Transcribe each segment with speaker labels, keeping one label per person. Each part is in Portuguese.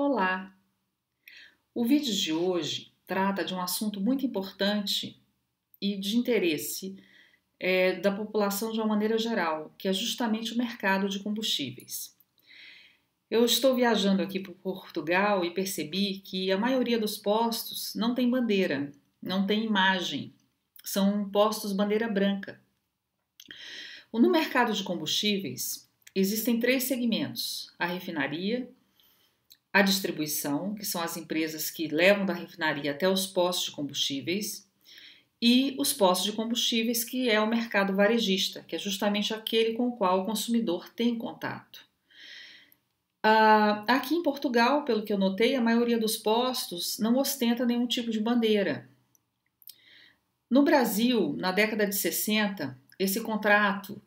Speaker 1: Olá! O vídeo de hoje trata de um assunto muito importante e de interesse da população de uma maneira geral, que é justamente o mercado de combustíveis. Eu estou viajando aqui para Portugal e percebi que a maioria dos postos não tem bandeira, não tem imagem, são postos bandeira branca. No mercado de combustíveis existem três segmentos: a refinaria, a distribuição, que são as empresas que levam da refinaria até os postos de combustíveis, e os postos de combustíveis, que é o mercado varejista, que é justamente aquele com o qual o consumidor tem contato. Aqui em Portugal, pelo que eu notei, a maioria dos postos não ostenta nenhum tipo de bandeira. No Brasil, na década de 60, esse contrato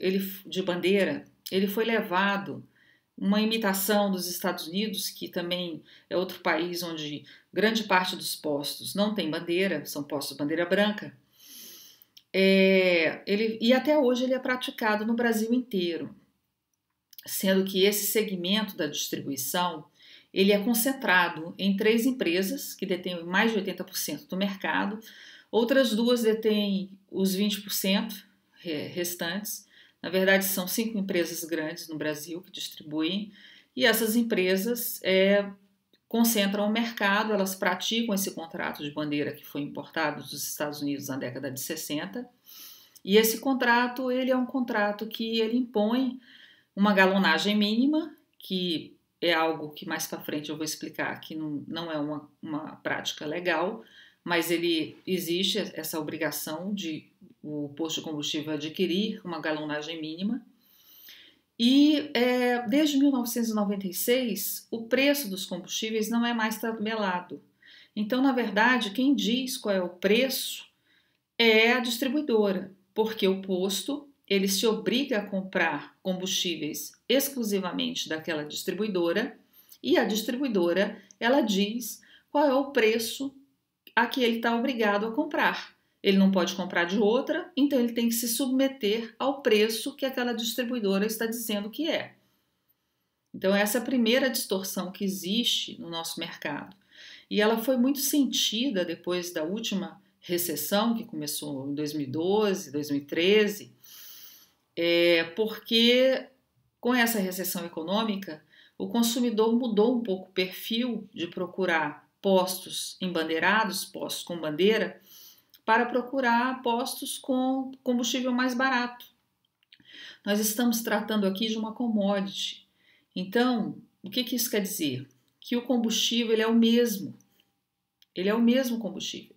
Speaker 1: de bandeira ele foi levado, uma imitação dos Estados Unidos, que também é outro país onde grande parte dos postos não tem bandeira, são postos de bandeira branca. E até hoje ele é praticado no Brasil inteiro, sendo que esse segmento da distribuição ele é concentrado em três empresas que detêm mais de 80% do mercado, outras duas detêm os 20% restantes. Na verdade, são 5 empresas grandes no Brasil que distribuem, e essas empresas concentram o mercado, elas praticam esse contrato de bandeira que foi importado dos Estados Unidos na década de 60, e esse contrato ele é um contrato que ele impõe uma galonagem mínima, que é algo que mais para frente eu vou explicar que não é uma prática legal, mas ele existe essa obrigação de o posto de combustível adquirir uma galonagem mínima. E desde 1996, o preço dos combustíveis não é mais tabelado. Então, na verdade, quem diz qual é o preço é a distribuidora, porque o posto ele se obriga a comprar combustíveis exclusivamente daquela distribuidora, e a distribuidora ela diz qual é o preço a que ele está obrigado a comprar. Ele não pode comprar de outra, então ele tem que se submeter ao preço que aquela distribuidora está dizendo que é. Então essa é a primeira distorção que existe no nosso mercado. E ela foi muito sentida depois da última recessão, que começou em 2012, 2013, porque com essa recessão econômica, o consumidor mudou um pouco o perfil de procurar postos embandeirados, postos com bandeira, para procurar postos com combustível mais barato. Nós estamos tratando aqui de uma commodity. Então, o que isso quer dizer? Que o combustível ele é o mesmo. Ele é o mesmo combustível.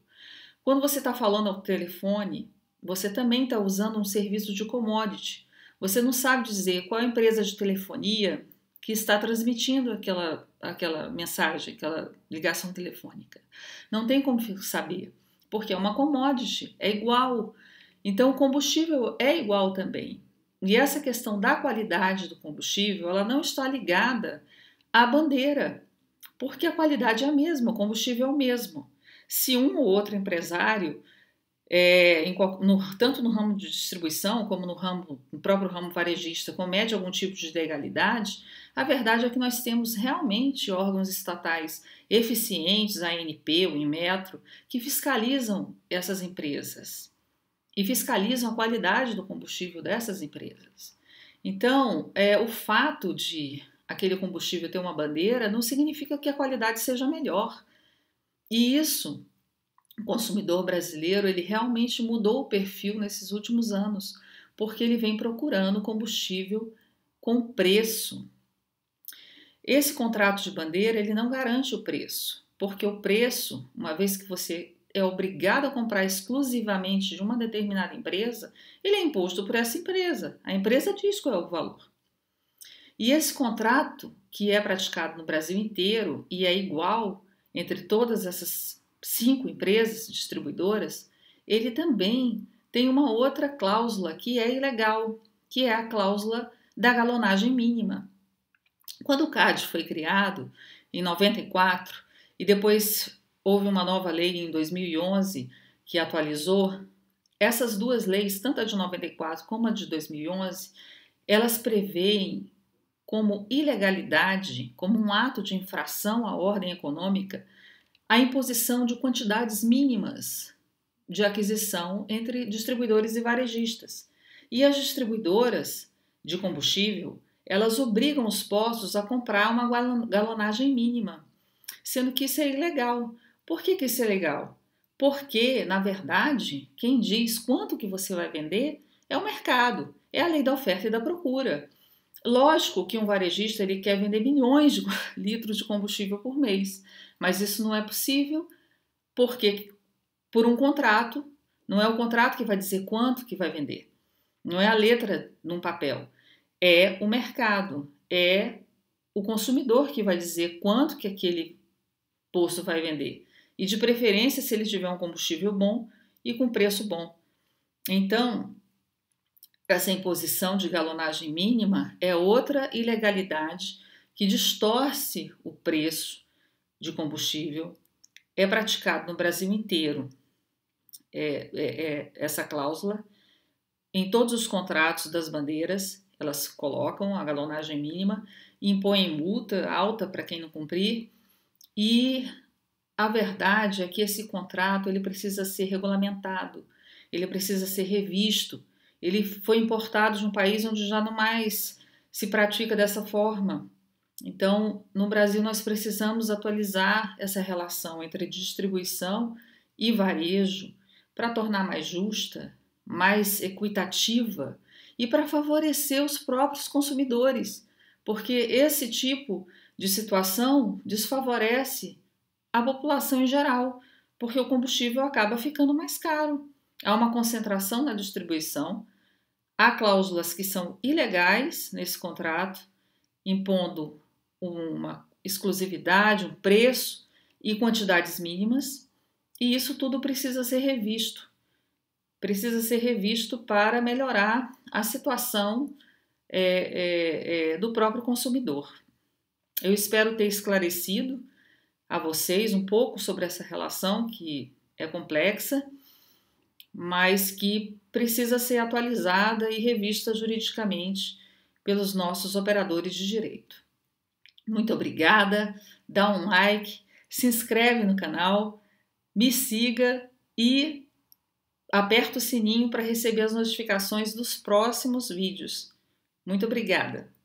Speaker 1: Quando você está falando ao telefone, você também está usando um serviço de commodity. Você não sabe dizer qual é a empresa de telefonia que está transmitindo aquela mensagem, aquela ligação telefônica. Não tem como saber, porque é uma commodity, é igual. Então, o combustível é igual também. E essa questão da qualidade do combustível, ela não está ligada à bandeira, porque a qualidade é a mesma, o combustível é o mesmo. Se um ou outro empresário, tanto no ramo de distribuição como no próprio ramo varejista, comete algum tipo de ilegalidade, a verdade é que nós temos realmente órgãos estatais eficientes, a ANP, o Inmetro, que fiscalizam essas empresas e fiscalizam a qualidade do combustível dessas empresas. Então, o fato de aquele combustível ter uma bandeira não significa que a qualidade seja melhor. E isso, o consumidor brasileiro, ele realmente mudou o perfil nesses últimos anos, porque ele vem procurando combustível com preço. Esse contrato de bandeira, ele não garante o preço, porque o preço, uma vez que você é obrigado a comprar exclusivamente de uma determinada empresa, ele é imposto por essa empresa. A empresa diz qual é o valor. E esse contrato, que é praticado no Brasil inteiro e é igual entre todas essas 5 empresas distribuidoras, ele também tem uma outra cláusula que é ilegal, que é a cláusula da galonagem mínima. Quando o CAD foi criado, em 94, e depois houve uma nova lei em 2011 que atualizou, essas duas leis, tanto a de 94 como a de 2011, elas preveem como ilegalidade, como um ato de infração à ordem econômica, a imposição de quantidades mínimas de aquisição entre distribuidores e varejistas. E as distribuidoras de combustível, elas obrigam os postos a comprar uma galonagem mínima, sendo que isso é ilegal. Por que isso é legal? Porque, na verdade, quem diz quanto que você vai vender é o mercado, é a lei da oferta e da procura. Lógico que um varejista ele quer vender milhões de litros de combustível por mês, mas isso não é possível porque por um contrato, não é o contrato que vai dizer quanto que vai vender, não é a letra num papel, é o mercado, é o consumidor que vai dizer quanto que aquele posto vai vender. E de preferência se ele tiver um combustível bom e com preço bom. Então, essa imposição de galonagem mínima é outra ilegalidade que distorce o preço de combustível. É praticado no Brasil inteiro essa cláusula. Em todos os contratos das bandeiras, elas colocam a galonagem mínima, impõem multa alta para quem não cumprir. E a verdade é que esse contrato ele precisa ser regulamentado, ele precisa ser revisto. Ele foi importado de um país onde já não mais se pratica dessa forma. Então, no Brasil, nós precisamos atualizar essa relação entre distribuição e varejo para tornar mais justa, mais equitativa e para favorecer os próprios consumidores, porque esse tipo de situação desfavorece a população em geral, porque o combustível acaba ficando mais caro. Há uma concentração na distribuição, há cláusulas que são ilegais nesse contrato, impondo uma exclusividade, um preço e quantidades mínimas, e isso tudo precisa ser revisto. Precisa ser revisto para melhorar a situação do próprio consumidor. Eu espero ter esclarecido a vocês um pouco sobre essa relação que é complexa, mas que precisa ser atualizada e revista juridicamente pelos nossos operadores de direito. Muito obrigada, dá um like, se inscreve no canal, me siga e aperta o sininho para receber as notificações dos próximos vídeos. Muito obrigada!